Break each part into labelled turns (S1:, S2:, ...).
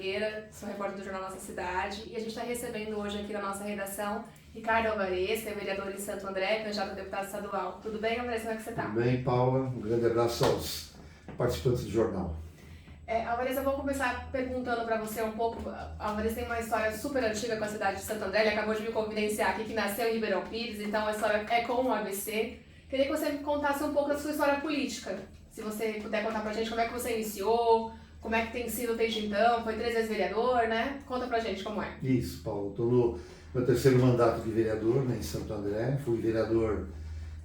S1: Oliveira, sou repórter do jornal Nossa Cidade, e a gente está recebendo hoje aqui na nossa redação Ricardo Alvarez, que é vereador em Santo André, candidato a deputado estadual. Tudo bem, Alvarez? Como é que você está?
S2: Tudo bem, Paula. Um grande abraço aos participantes do jornal.
S1: Alvarez, eu vou começar perguntando para você um pouco. Alvarez tem uma história super antiga com a cidade de Santo André, ele acabou de me confidenciar aqui que nasceu em Ribeirão Pires, então a história é com o ABC. Queria que você me contasse um pouco da sua história política. Se você puder contar pra gente como é que você iniciou, como é que tem sido desde então, foi 3 vezes vereador, né? Conta pra gente como é.
S2: Isso, Paulo. Estou no meu terceiro mandato de vereador, né, em Santo André. Fui vereador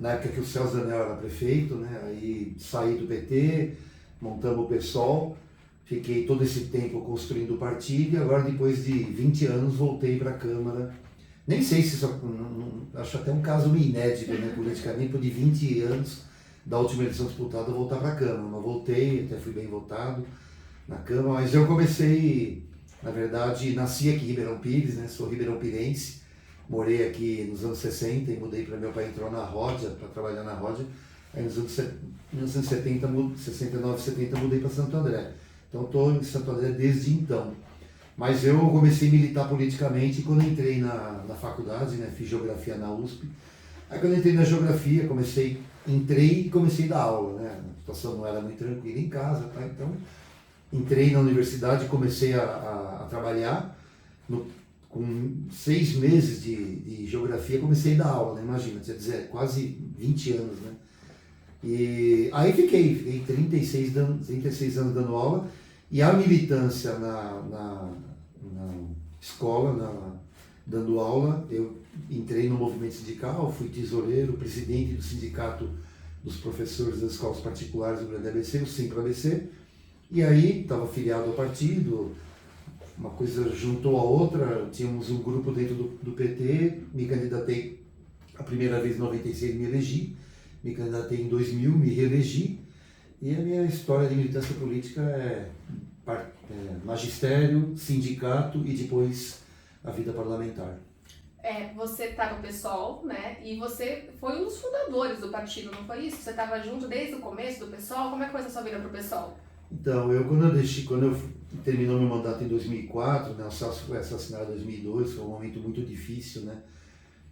S2: na época que o Celso Daniel era prefeito, né? Aí saí do PT, montamos o PSOL, fiquei todo esse tempo construindo o partido e agora, depois de 20 anos, voltei para a Câmara. Nem sei se isso, acho até um caso inédito, né, politicamente, por de 20 anos da última eleição disputada, voltar para a Câmara. Mas voltei, até fui bem votado na Câmara, mas eu comecei, na verdade, nasci aqui em Ribeirão Pires, né, sou ribeirão-pirense, morei aqui nos anos 60 e mudei para meu pai, entrou na Ródia, para trabalhar na Ródia, aí nos anos 1970, 69, 70, mudei para Santo André. Então estou em Santo André desde então. Mas eu comecei a militar politicamente quando entrei na faculdade, né, fiz geografia na USP. Aí quando entrei na geografia, entrei e comecei a dar aula, né? A situação não era muito tranquila em casa, tá? Então entrei na universidade e comecei a trabalhar. Com 6 meses de geografia comecei a dar aula, né? Imagina, quer dizer, quase 20 anos, né? E aí fiquei 36 anos dando aula, e a militância na escola, dando aula, eu entrei no movimento sindical, fui tesoureiro, presidente do sindicato dos professores das escolas particulares do Grande ABC, o Simpro-ABC, e aí estava filiado ao partido, uma coisa juntou a outra, tínhamos um grupo dentro do PT, me candidatei a primeira vez em 96, me elegi, me candidatei em 2000, me reelegi, e a minha história de militância política é magistério, sindicato e depois a vida parlamentar.
S1: Você está no PSOL, né? E você foi um dos fundadores do partido, não foi isso? Você estava junto desde o começo do PSOL? Como é que foi essa sua vida para o PSOL?
S2: Então, quando eu terminou meu mandato em 2004, né, o Celso foi assassinado em 2002, foi um momento muito difícil, né,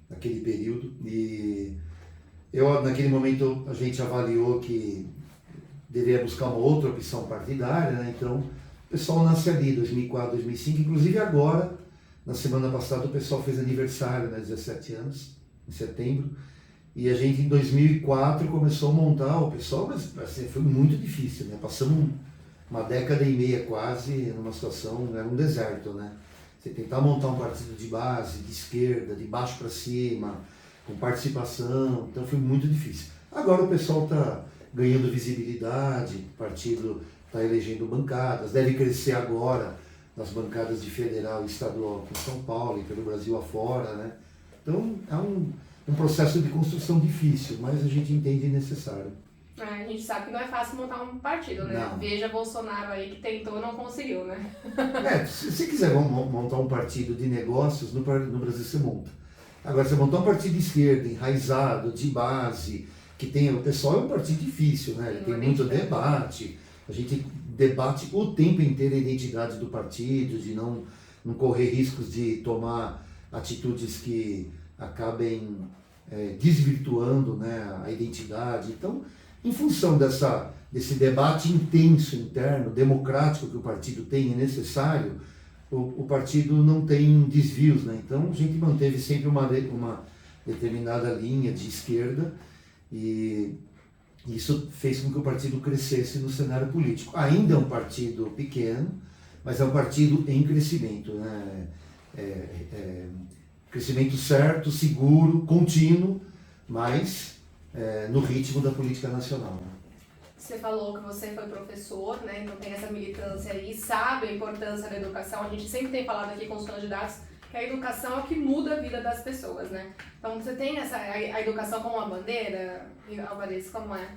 S2: naquele período, e naquele momento a gente avaliou que deveria buscar uma outra opção partidária, né, então o pessoal nasce ali, 2004, 2005, inclusive agora, na semana passada, o pessoal fez aniversário, né, 17 anos, em setembro, e a gente em 2004 começou a montar o pessoal, mas assim, foi muito difícil, né, passamos uma década e meia quase numa situação, era um deserto, né, você tentar montar um partido de base, de esquerda, de baixo para cima, com participação, então foi muito difícil. Agora o pessoal está ganhando visibilidade, o partido está elegendo bancadas, deve crescer agora nas bancadas de federal e estadual aqui em São Paulo e pelo Brasil afora, né? Então é um processo de construção difícil, mas a gente entende necessário.
S1: A gente sabe que não é fácil montar um partido, né?
S2: Não.
S1: Veja Bolsonaro aí que tentou e não conseguiu, né?
S2: Se você quiser montar um partido de negócios, no Brasil você monta. Agora, você montar um partido de esquerda, enraizado, de base, que tem. O pessoal é um partido difícil, né? Tem muito debate. A gente debate o tempo inteiro a identidade do partido, de não correr riscos de tomar atitudes que acabem desvirtuando, né, a identidade. Então, em função desse debate intenso interno, democrático que o partido tem, é necessário, o partido não tem desvios, né? Então a gente manteve sempre uma determinada linha de esquerda e isso fez com que o partido crescesse no cenário político. Ainda é um partido pequeno, mas é um partido em crescimento, né? Crescimento certo, seguro, contínuo, mas no ritmo da política nacional, né?
S1: Você falou que você foi professor, né? Então tem essa militância aí, sabe a importância da educação. A gente sempre tem falado aqui com os candidatos que a educação é o que muda a vida das pessoas, né? Então você tem a educação como uma bandeira, Alvarez, como é?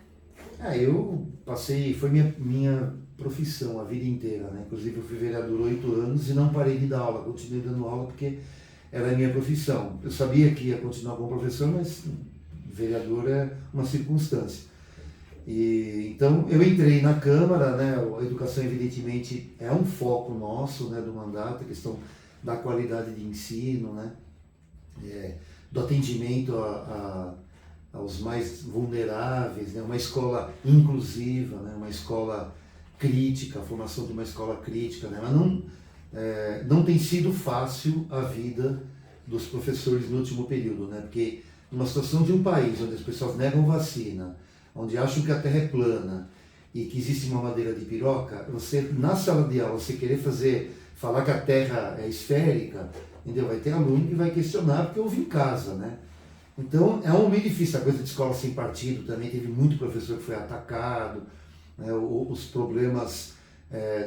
S2: Eu passei, foi minha profissão a vida inteira, né? Inclusive eu fui vereador 8 anos e não parei de dar aula, continuei dando aula porque era a minha profissão. Eu sabia que ia continuar como professor, mas vereador é uma circunstância. Então, eu entrei na Câmara, né? A educação, evidentemente, é um foco nosso, né, do mandato, a questão da qualidade de ensino, né? Do atendimento aos mais vulneráveis, né? Uma escola inclusiva, né? Uma escola crítica, a formação de uma escola crítica, né? Mas não tem sido fácil a vida dos professores no último período, né? Porque numa situação de um país onde as pessoas negam vacina, onde acham que a Terra é plana e que existe uma madeira de piroca, você, na sala de aula, você querer falar que a Terra é esférica, entendeu? Vai ter aluno que vai questionar porque ouve em casa, né? Então, é um meio difícil. A coisa de escola sem partido também, teve muito professor que foi atacado, né? Os problemas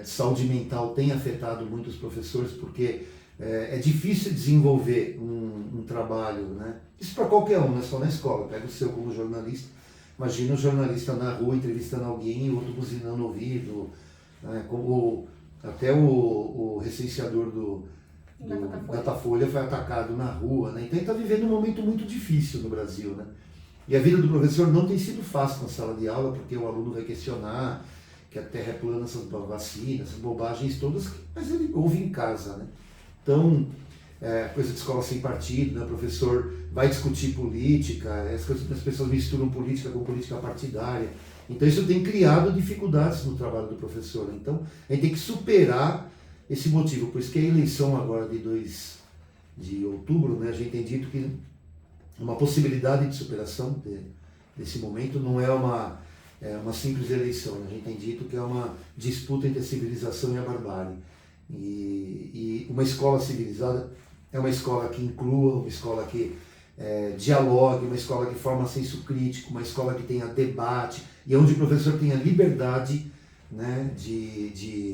S2: de saúde mental têm afetado muito os professores, porque é difícil desenvolver um trabalho, né? Isso para qualquer um, não é só na escola. Pega o seu como jornalista. Imagina um jornalista na rua entrevistando alguém e outro buzinando no ouvido, né? Como até o recenseador do Datafolha foi atacado na rua, né? Então ele está vivendo um momento muito difícil no Brasil, né? E a vida do professor não tem sido fácil na sala de aula, porque o aluno vai questionar que a Terra é plana, essas vacinas, essas bobagens todas, mas ele ouve em casa, né? Então, coisa de escola sem partido, né? O professor vai discutir política, as pessoas misturam política com política partidária. Então isso tem criado dificuldades no trabalho do professor. Então a gente tem que superar esse motivo. Por isso que a eleição agora de 2 de outubro, né, a gente tem dito que uma possibilidade de superação desse momento não é uma simples eleição. Né? A gente tem dito que é uma disputa entre a civilização e a barbárie. E uma escola civilizada é uma escola que inclua, uma escola que dialogue, uma escola que forma senso crítico, uma escola que tenha debate, e onde o professor tenha liberdade, né, de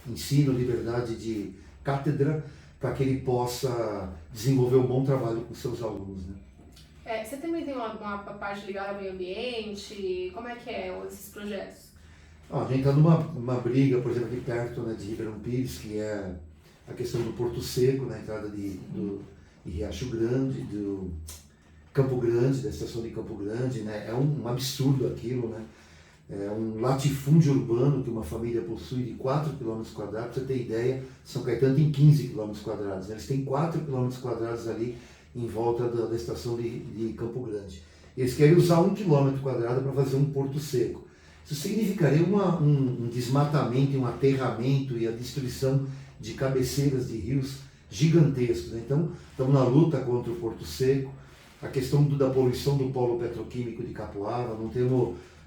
S2: ensino, liberdade de cátedra, para que ele possa desenvolver um bom trabalho com seus alunos. Né?
S1: Você também tem uma parte ligada ao meio ambiente? Como é que esses projetos?
S2: A gente está numa briga, por exemplo, aqui perto, né, de Ribeirão Pires, que é a questão do Porto Seco, na entrada de Riacho Grande, do Campo Grande, da estação de Campo Grande, né? É um absurdo aquilo, né? É um latifúndio urbano que uma família possui de 4 km². Para você ter ideia, São Caetano tem 15 km². Né? Eles têm 4 km² ali em volta da estação de Campo Grande. Eles querem usar 1 km² para fazer um porto seco. Isso significaria um desmatamento, um aterramento e a destruição de cabeceiras de rios gigantescos. Né? Então, estamos na luta contra o Porto Seco, a questão da poluição do polo petroquímico de Capoava.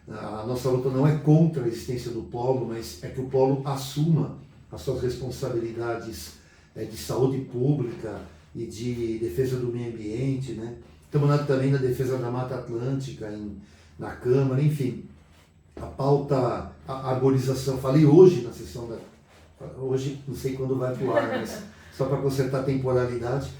S2: A nossa luta não é contra a existência do polo, mas é que o polo assuma as suas responsabilidades de saúde pública e de defesa do meio ambiente. Né? Estamos também na defesa da Mata Atlântica, na Câmara, enfim. A pauta, a arborização, falei hoje na sessão hoje não sei quando vai pro ar, mas só para consertar a temporalidade,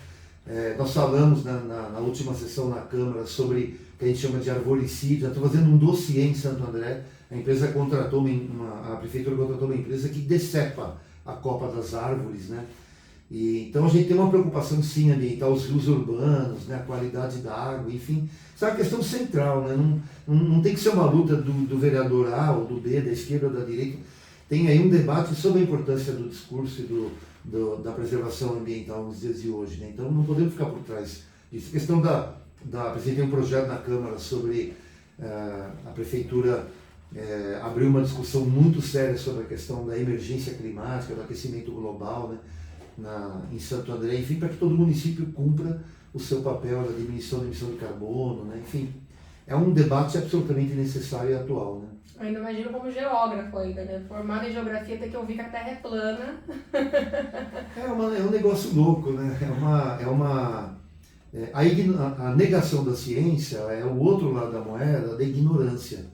S2: nós falamos na última sessão na Câmara sobre o que a gente chama de arboricídio. Estou fazendo um dossiê em Santo André, a empresa contratou, a prefeitura contratou uma empresa que decepa a copa das árvores, né? Então a gente tem uma preocupação sim ambiental, os rios urbanos, né, a qualidade da água, enfim. Isso é uma questão central, né? Não tem que ser uma luta do vereador A ou do B, da esquerda ou da direita. Tem aí um debate sobre a importância do discurso e da preservação ambiental nos dias de hoje. Né? Então não podemos ficar por trás disso. A questão apresentei um projeto na Câmara sobre a Prefeitura abrir uma discussão muito séria sobre a questão da emergência climática, do aquecimento global, né? Em Santo André, enfim, para que todo município cumpra o seu papel na diminuição da emissão de carbono, né? Enfim, é um debate absolutamente necessário e atual. Né?
S1: Eu ainda imagino como geógrafo ainda, né? Formado em geografia, tem que ouvir que a Terra é plana.
S2: É um negócio louco, né? A negação da ciência é o outro lado da moeda da ignorância,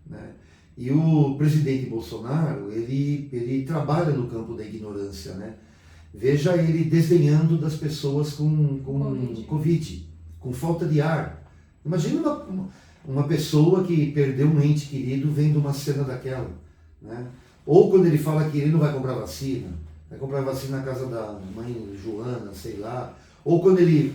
S2: né? E o presidente Bolsonaro, ele trabalha no campo da ignorância, né? Veja ele desdenhando das pessoas com Covid, com falta de ar. Imagina uma pessoa que perdeu um ente querido vendo uma cena daquela, né? Ou quando ele fala que ele não vai comprar vacina na casa da mãe Joana, sei lá. Ou quando ele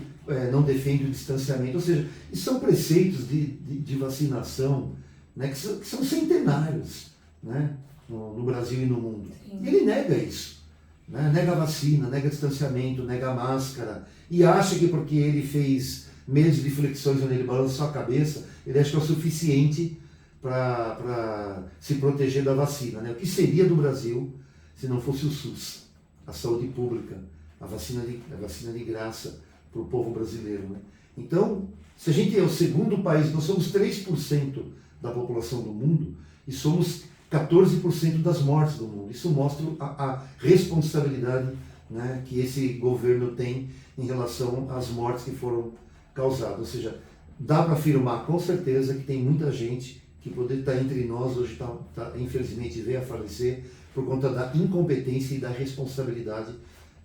S2: não defende o distanciamento. Ou seja, isso são preceitos de vacinação né, que são centenários, né, no Brasil e no mundo.
S1: Sim.
S2: Ele nega isso, né, nega a vacina, nega distanciamento, nega a máscara, e acha que porque ele fez meses de flexões onde ele balançou a cabeça, ele acha que é o suficiente para se proteger da vacina. Né? O que seria do Brasil se não fosse o SUS, a saúde pública, a vacina de graça para o povo brasileiro. Né? Então, se a gente é o segundo país, nós somos 3% da população do mundo e somos 14% das mortes do mundo. Isso mostra a responsabilidade, né, que esse governo tem em relação às mortes que foram causadas. Ou seja, dá para afirmar com certeza que tem muita gente que poderia estar entre nós hoje, infelizmente veio a falecer por conta da incompetência e da responsabilidade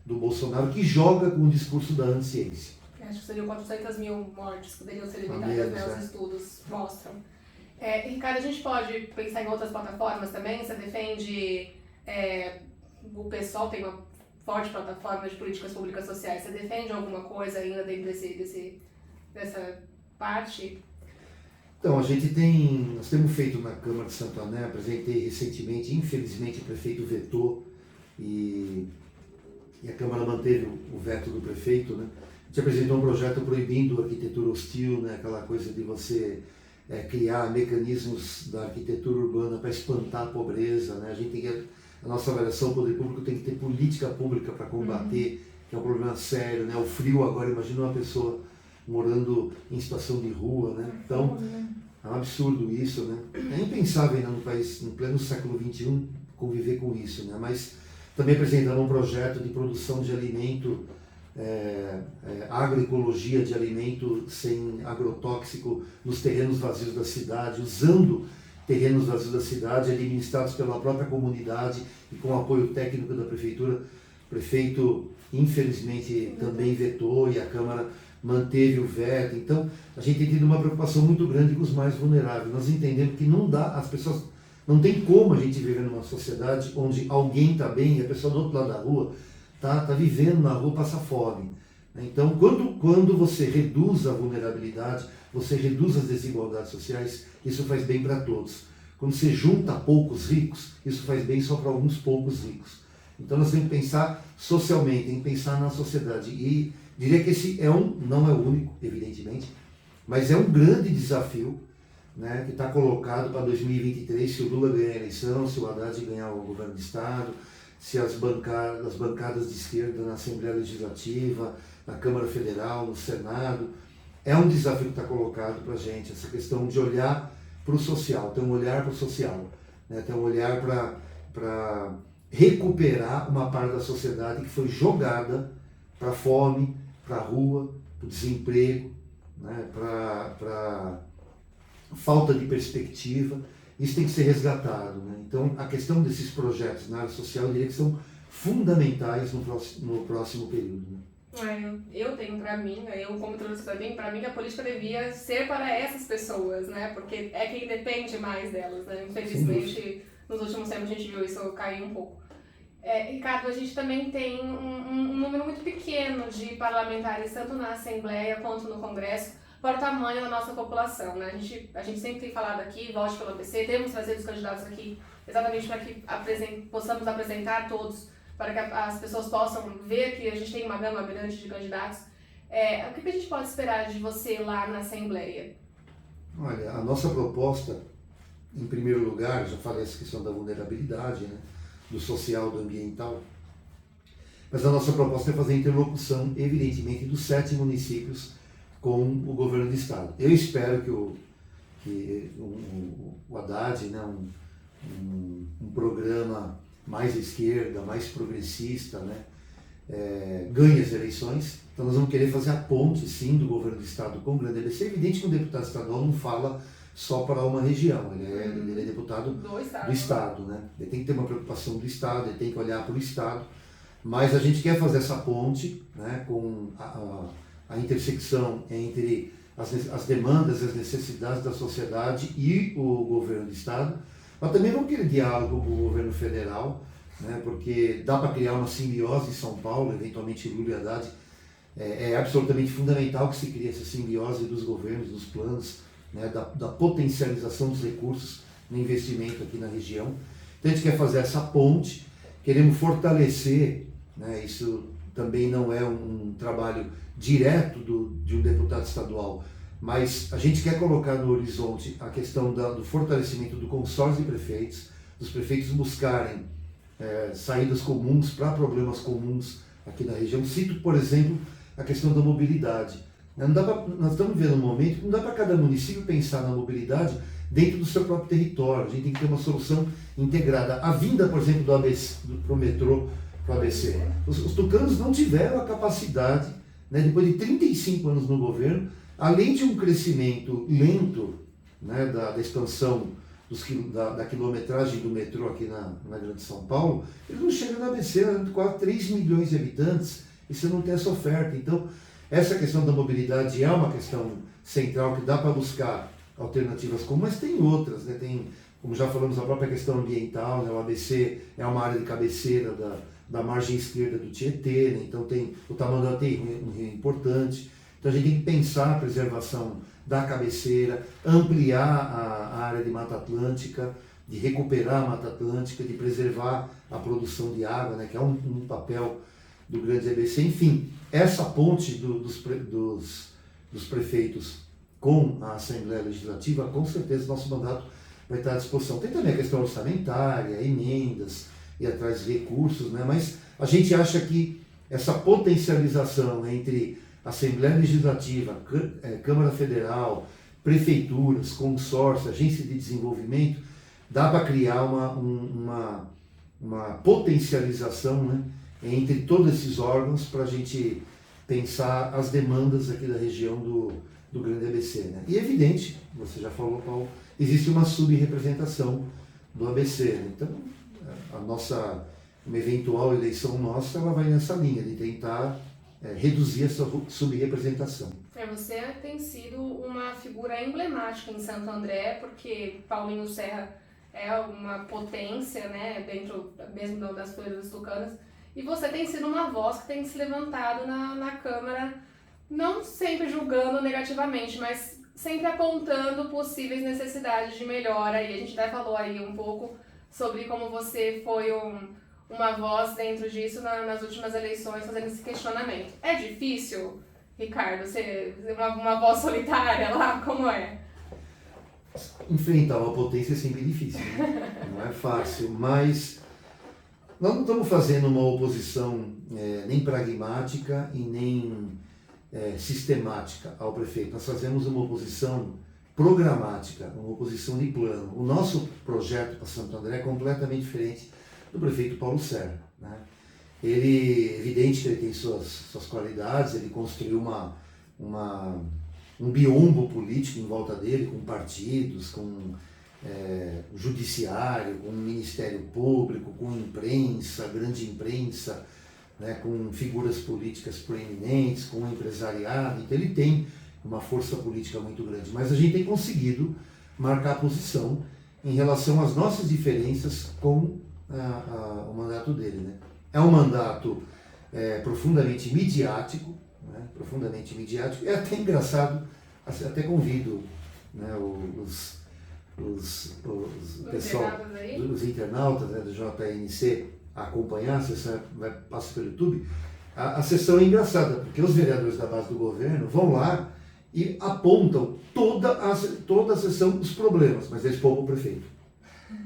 S2: do Bolsonaro, que joga com o discurso da anti-ciência.
S1: Acho que seriam 400 mil mortes que poderiam ser limitadas, né? Os estudos mostram. Ricardo, a gente pode pensar em outras plataformas também? Você defende... o PSOL tem uma forte plataforma de políticas públicas sociais. Você defende alguma coisa ainda dentro dessa parte?
S2: Então, nós temos feito na Câmara de Santo André, apresentei recentemente, infelizmente o prefeito vetou e a Câmara manteve o veto do prefeito, né? A gente apresentou um projeto proibindo a arquitetura hostil, né? Aquela coisa de você criar mecanismos da arquitetura urbana para espantar a pobreza, né? A nossa avaliação do poder público tem que ter política pública para combater, que é um problema sério, né? O frio agora, imagina uma pessoa morando em situação de rua, né? Então, é um absurdo isso, né? É impensável ainda no país, no pleno século XXI, conviver com isso, né? Mas também apresentamos um projeto de produção de alimento, agroecologia de alimento sem agrotóxico nos terrenos vazios da cidade, usando terrenos vazios da cidade, administrados pela própria comunidade e com o apoio técnico da prefeitura. O prefeito, infelizmente, também vetou e a Câmara manteve o veto. Então, a gente tem tido uma preocupação muito grande com os mais vulneráveis. Nós entendemos que não dá, as pessoas, não tem como a gente viver numa sociedade onde alguém está bem e a pessoa do outro lado da rua tá vivendo na rua, passa fome. Então, quando você reduz a vulnerabilidade, você reduz as desigualdades sociais, isso faz bem para todos. Quando você junta poucos ricos, isso faz bem só para alguns poucos ricos. Então, nós temos que pensar socialmente, tem que pensar na sociedade. E diria que esse não é o único, evidentemente, mas é um grande desafio, né, que está colocado para 2023, se o Lula ganhar a eleição, se o Haddad ganhar o governo do Estado, se as bancadas de esquerda na Assembleia Legislativa, na Câmara Federal, no Senado. É um desafio que está colocado para a gente, essa questão de olhar para o social, ter um olhar para o social, né, ter um olhar para recuperar uma parte da sociedade que foi jogada para a fome, para a rua, para o desemprego, né, para falta de perspectiva. Isso tem que ser resgatado. Né? Então, a questão desses projetos na área social, eu diria que são fundamentais no próximo período. Né?
S1: Eu tenho para mim, eu como trouxe para mim a política devia ser para essas pessoas, né? Porque é quem depende mais delas, né? Infelizmente, nos últimos tempos a gente viu isso cair um pouco. Ricardo, a gente também tem um número muito pequeno de parlamentares, tanto na Assembleia quanto no Congresso, para o tamanho da nossa população, né? A gente sempre tem falado aqui, vote pelo ABC, temos trazido os candidatos aqui exatamente para que possamos apresentar todos, para que as pessoas possam ver que a gente tem uma gama grande de candidatos. O que a gente pode esperar de você lá na Assembleia?
S2: Olha, a nossa proposta, em primeiro lugar, já falei essa questão da vulnerabilidade, né? Do social, do ambiental, mas a nossa proposta é fazer interlocução, evidentemente, dos 7 municípios com o governo do Estado. Eu espero que o Haddad, né, um programa mais à esquerda, mais progressista, né, ganhe as eleições. Então nós vamos querer fazer a ponte, sim, do governo do Estado com o grande ABC. É evidente que um deputado estadual não fala só para uma região, ele é deputado do Estado. Né? Ele tem que ter uma preocupação do Estado, ele tem que olhar para o Estado, mas a gente quer fazer essa ponte, né, com a intersecção entre as demandas e as necessidades da sociedade e o governo do Estado, mas também vamos querer diálogo com o governo federal, né, porque dá para criar uma simbiose em São Paulo, eventualmente Lula e Haddad. É absolutamente fundamental que se crie essa simbiose dos governos, dos planos, né, da potencialização dos recursos no investimento aqui na região. Então a gente quer fazer essa ponte, queremos fortalecer, né, isso também não é um trabalho direto de um deputado estadual, mas a gente quer colocar no horizonte a questão do fortalecimento do consórcio de prefeitos, dos prefeitos buscarem saídas comuns para problemas comuns aqui na região. Cito, por exemplo, a questão da mobilidade. Nós estamos vivendo um momento que não dá para cada município pensar na mobilidade dentro do seu próprio território. A gente tem que ter uma solução integrada. A vinda, por exemplo, do ABC, para o metrô, para o ABC. Os tucanos não tiveram a capacidade, né, depois de 35 anos no governo, além de um crescimento lento, né, da expansão da quilometragem do metrô aqui na Grande São Paulo, eles não chegam no ABC, quase 3 milhões de habitantes, e você não tem essa oferta. Então, essa questão da mobilidade é uma questão central que dá para buscar alternativas comuns, mas tem outras, né? Tem, como já falamos, a própria questão ambiental, né? O ABC é uma área de cabeceira da margem esquerda do Tietê, né? Então tem o Tamanduá, tem um rio importante. Então a gente tem que pensar a preservação da cabeceira, ampliar a área de Mata Atlântica, de recuperar a Mata Atlântica, de preservar a produção de água, né? Que é um papel do grande ABC. Enfim, essa ponte dos prefeitos com a Assembleia Legislativa, com certeza nosso mandato vai estar à disposição. Tem também a questão orçamentária, emendas, e atrás de recursos, né? Mas a gente acha que essa potencialização entre Assembleia Legislativa, Câmara Federal, prefeituras, consórcio, agência de desenvolvimento, dá para criar uma potencialização, né, entre todos esses órgãos para a gente pensar as demandas aqui da região do Grande ABC. Né? E é evidente, você já falou, Paulo, existe uma subrepresentação do ABC. Né? Então, uma eventual eleição nossa, ela vai nessa linha de tentar reduzir essa subrepresentação.
S1: Você tem sido uma figura emblemática em Santo André, porque Paulinho Serra é uma potência, né, dentro mesmo das coisas tucanas, e você tem sido uma voz que tem se levantado na Câmara, não sempre julgando negativamente, mas sempre apontando possíveis necessidades de melhora, e a gente até falou aí um pouco sobre como você foi uma voz dentro disso nas últimas eleições, fazendo esse questionamento. É difícil, Ricardo, ser uma voz solitária lá? Como é?
S2: Enfrentar uma potência é sempre difícil, né? Não é fácil, mas nós não estamos fazendo uma oposição nem pragmática e nem sistemática ao prefeito. Nós fazemos uma oposição programática, uma oposição de plano. O nosso projeto para Santo André é completamente diferente do prefeito Paulo Serra. Né? Ele, evidente que ele tem suas qualidades, ele construiu um biombo político em volta dele, com partidos, com o judiciário, com o Ministério Público, com imprensa, grande imprensa, né, com figuras políticas proeminentes, com o empresariado. Então ele tem uma força política muito grande, mas a gente tem conseguido marcar posição em relação às nossas diferenças com o mandato dele. Né? É um mandato profundamente midiático, né? Profundamente midiático, é até engraçado, até convido, né, os internautas, né, do JNC a acompanhar, você passa pelo YouTube. A sessão é engraçada, porque os vereadores da base do governo vão lá e apontam toda a sessão os problemas, mas eles poupam o prefeito.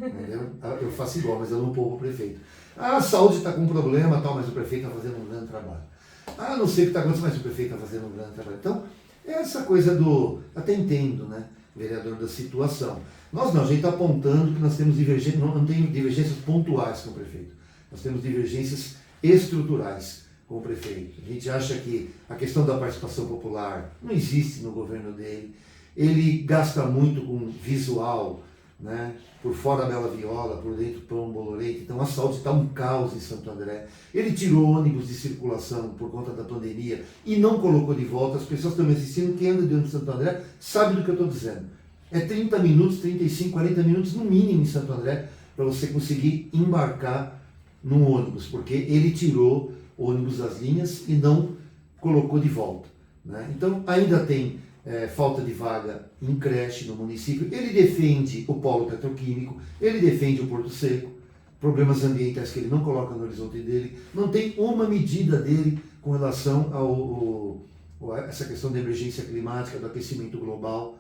S2: Entendeu? Eu faço igual, mas eu não poupo o prefeito. A saúde está com um problema, tal, mas o prefeito está fazendo um grande trabalho. Não sei o que está acontecendo, mas o prefeito está fazendo um grande trabalho. Então, é essa coisa até entendo, né, vereador, da situação. Nós não, a gente está apontando que nós temos divergências, não tem divergências pontuais com o prefeito. Nós temos divergências estruturais com o prefeito. A gente acha que a questão da participação popular não existe no governo dele. Ele gasta muito com visual, né? Por fora a bela viola, por dentro pão bolorento. Então a saúde está um caos em Santo André. Ele tirou ônibus de circulação por conta da pandemia e não colocou de volta. As pessoas estão me assistindo, quem anda dentro de Santo André sabe do que eu estou dizendo. É 30 minutos, 35, 40 minutos no mínimo em Santo André para você conseguir embarcar num ônibus, porque ele tirou ônibus das linhas e não colocou de volta. Né? Então ainda tem falta de vaga em creche no município, ele defende o polo petroquímico, ele defende o Porto Seco, problemas ambientais que ele não coloca no horizonte dele, não tem uma medida dele com relação a essa questão da emergência climática, do aquecimento global,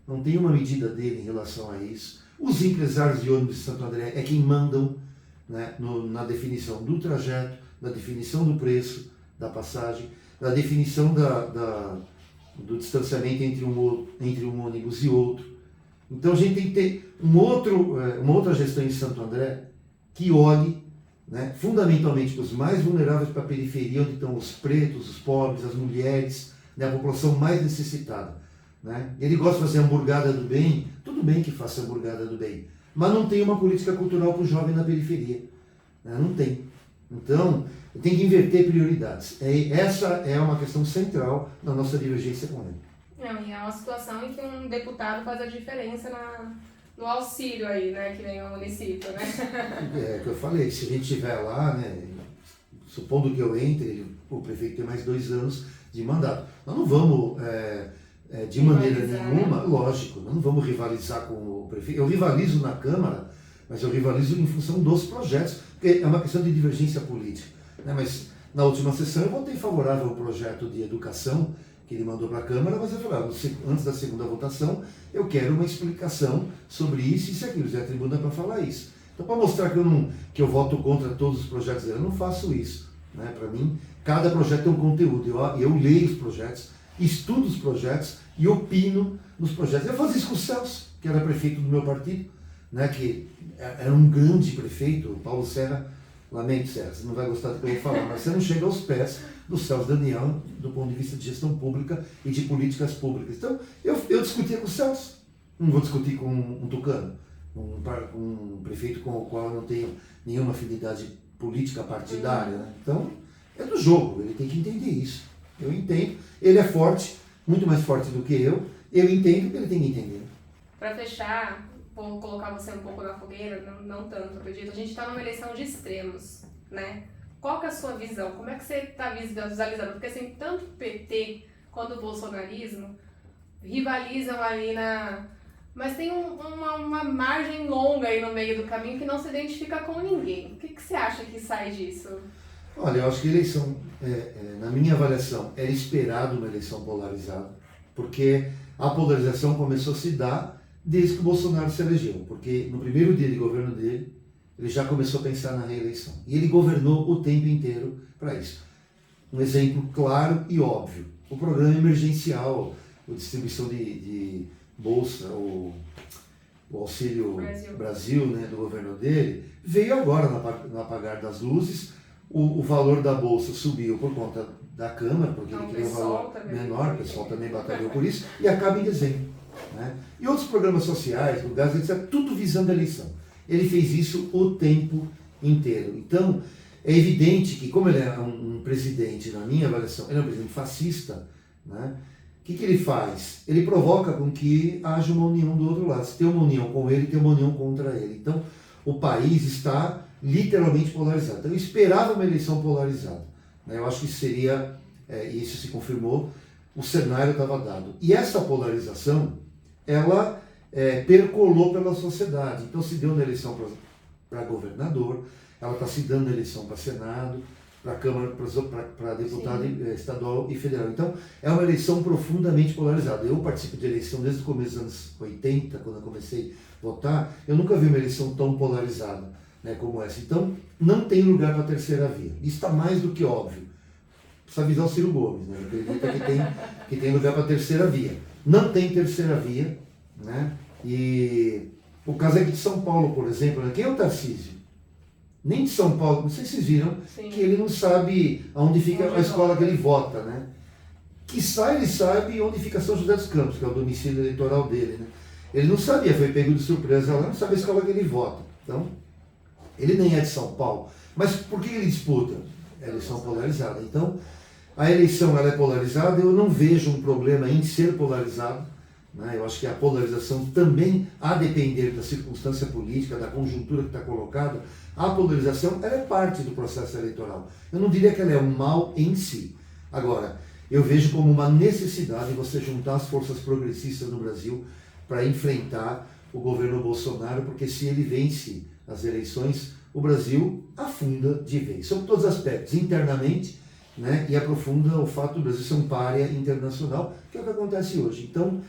S2: não tem uma medida dele em relação a isso. Os empresários de ônibus de Santo André é quem mandam, né, na definição do trajeto, na definição do preço da passagem, na definição do distanciamento entre um ônibus e outro. Então a gente tem que ter uma outra gestão em Santo André que olhe, né, fundamentalmente para os mais vulneráveis, para a periferia, onde estão os pretos, os pobres, as mulheres, né, a população mais necessitada. Né? Ele gosta de fazer hamburgada do bem, tudo bem que faça hamburgada do bem, mas não tem uma política cultural para o jovem na periferia. Né? Não tem. Então, tem que inverter prioridades. Essa é uma questão central na nossa divergência com ele.
S1: Não, e é uma situação em que um deputado faz a diferença no auxílio aí, né, que vem ao município, né?
S2: É o que eu falei, se a gente estiver lá, né, supondo que eu entre, o prefeito tem mais 2 anos de mandato. Nós não vamos, de maneira nenhuma, né? Lógico, nós não vamos rivalizar com o prefeito. Eu rivalizo na Câmara, mas eu rivalizo em função dos projetos, porque é uma questão de divergência política. Né? Mas na última sessão eu votei favorável ao projeto de educação que ele mandou para a Câmara, mas eu falei, antes da segunda votação, eu quero uma explicação sobre isso e aquilo, usei a tribuna para falar isso. Então, para mostrar que eu voto contra todos os projetos dele, eu não faço isso. Né? Para mim, cada projeto tem um conteúdo. Eu leio os projetos, estudo os projetos e opino nos projetos. Eu fazia isso com o Celso, que era prefeito do meu partido, né? Que era um grande prefeito, o Paulo Serra. Lamento, Serra, você não vai gostar do que eu vou falar, mas você não chega aos pés do Celso Daniel do ponto de vista de gestão pública e de políticas públicas. Então, eu discutia com o Celso, não vou discutir com um tucano, um prefeito com o qual eu não tenho nenhuma afinidade política partidária. Né? Então, é do jogo, ele tem que entender isso. Eu entendo, ele é forte, muito mais forte do que eu entendo que ele tem que entender.
S1: Para fechar, vou colocar você um pouco na fogueira, não tanto, acredito. A gente está numa eleição de extremos, né? Qual que é a sua visão? Como é que você está visualizando? Porque assim, tanto o PT quanto o bolsonarismo rivalizam ali mas tem uma margem longa aí no meio do caminho que não se identifica com ninguém. O que você acha que sai disso?
S2: Olha, eu acho que a eleição, na minha avaliação, era esperado uma eleição polarizada, porque a polarização começou a se dar desde que o Bolsonaro se elegeu, porque no primeiro dia de governo dele, ele já começou a pensar na reeleição. E ele governou o tempo inteiro para isso. Um exemplo claro e óbvio, o programa emergencial, a distribuição de bolsa, o Auxílio Brasil, né, do governo dele, veio agora no apagar das luzes. O valor da bolsa subiu por conta da Câmara, porque ele queria um valor menor, o pessoal também batalhou por isso, e acaba em dezembro. Né? E outros programas sociais, do gás, etc., tudo visando a eleição. Ele fez isso o tempo inteiro. Então, é evidente que, como ele é um presidente, na minha avaliação, ele é um presidente fascista, né? O que ele faz? Ele provoca com que haja uma união do outro lado. Se tem uma união com ele, tem uma união contra ele. Então, o país está literalmente polarizado. Então, eu esperava uma eleição polarizada. Né? Eu acho que seria, e isso se confirmou, o cenário estava dado. E essa polarização, ela percolou pela sociedade. Então, se deu na eleição para governador, ela está se dando na eleição para Senado, para Câmara, para deputado estadual e federal. Então, é uma eleição profundamente polarizada. Eu participo de eleição desde o começo dos anos 80, quando eu comecei a votar, eu nunca vi uma eleição tão polarizada, né, como essa. Então, não tem lugar para a terceira via. Isso está mais do que óbvio. Precisa avisar o Ciro Gomes, né? Acredita que tem lugar para a terceira via. Não tem terceira via, né? E o caso aqui de São Paulo, por exemplo, né? Quem é o Tarcísio? Nem de São Paulo, não sei se vocês viram, que ele não sabe onde fica a escola que ele vota, né? Quiçá ele sabe onde fica São José dos Campos, que é o domicílio eleitoral dele, né? Ele não sabia, foi pego de surpresa lá, não sabe a escola que ele vota. Então, ele nem é de São Paulo. Mas por que ele disputa? É eleição polarizada. Então, a eleição ela é polarizada, eu não vejo um problema em ser polarizado. Né? Eu acho que a polarização também, a depender da circunstância política, da conjuntura que está colocada, a polarização ela é parte do processo eleitoral. Eu não diria que ela é um mal em si. Agora, eu vejo como uma necessidade você juntar as forças progressistas no Brasil para enfrentar o governo Bolsonaro, porque se ele vence as eleições, o Brasil afunda de vez, sob todos os aspectos, internamente, né, e aprofunda o fato do Brasil ser um pária internacional, que é o que acontece hoje. Então,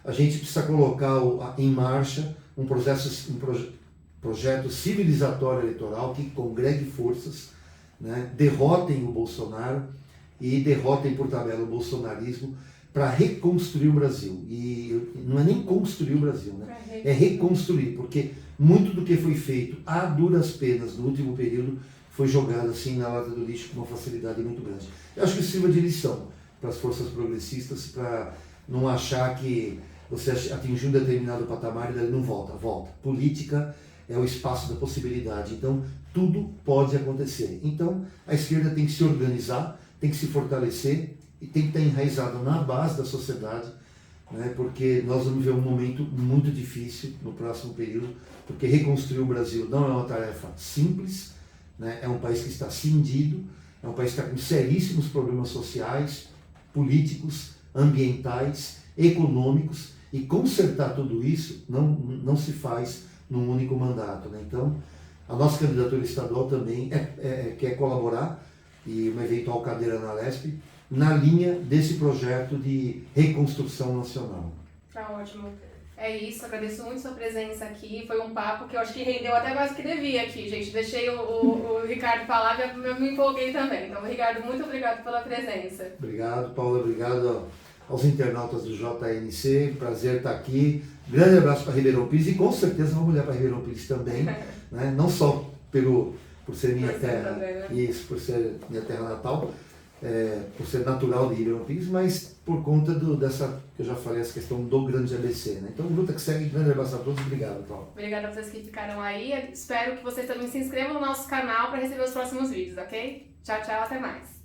S2: a gente precisa colocar em marcha um projeto civilizatório eleitoral que congregue forças, né, derrotem o Bolsonaro e derrotem por tabela o bolsonarismo para reconstruir o Brasil. E não é nem construir o Brasil, né? É reconstruir, porque muito do que foi feito a duras penas no último período foi jogado assim na lata do lixo com uma facilidade muito grande. Eu acho que isso sirva de lição para as forças progressistas, para não achar que você atingiu um determinado patamar e daí não volta. Volta. Política é o espaço da possibilidade, então tudo pode acontecer. Então a esquerda tem que se organizar, tem que se fortalecer e tem que estar enraizado na base da sociedade, né, porque nós vamos ver um momento muito difícil no próximo período, porque reconstruir o Brasil não é uma tarefa simples, né, é um país que está cindido, é um país que está com seríssimos problemas sociais, políticos, ambientais, econômicos, e consertar tudo isso não se faz num único mandato, né? Então, a nossa candidatura estadual também quer colaborar, e uma eventual cadeira na Lesp, na linha desse projeto de reconstrução nacional.
S1: Tá ótimo. É isso, agradeço muito sua presença aqui. Foi um papo que eu acho que rendeu até mais do que devia aqui, gente. Deixei o Ricardo falar e eu me empolguei também. Então, Ricardo, muito obrigado pela presença.
S2: Obrigado, Paula. Obrigado aos internautas do JNC. Prazer estar aqui. Grande abraço para Ribeirão Pires e com certeza vamos olhar para Ribeirão Pires também, né? Não só por ser minha terra,
S1: também, né?
S2: Isso, por ser minha terra natal, por ser natural de Ribeirão Pires, mas por conta dessa, que eu já falei, essa questão do grande ABC, né? Então, luta que segue, grande abraço a todos, obrigado, Paulo.
S1: Obrigada a vocês que ficaram aí, espero que vocês também se inscrevam no nosso canal para receber os próximos vídeos, ok? Tchau, tchau, até mais!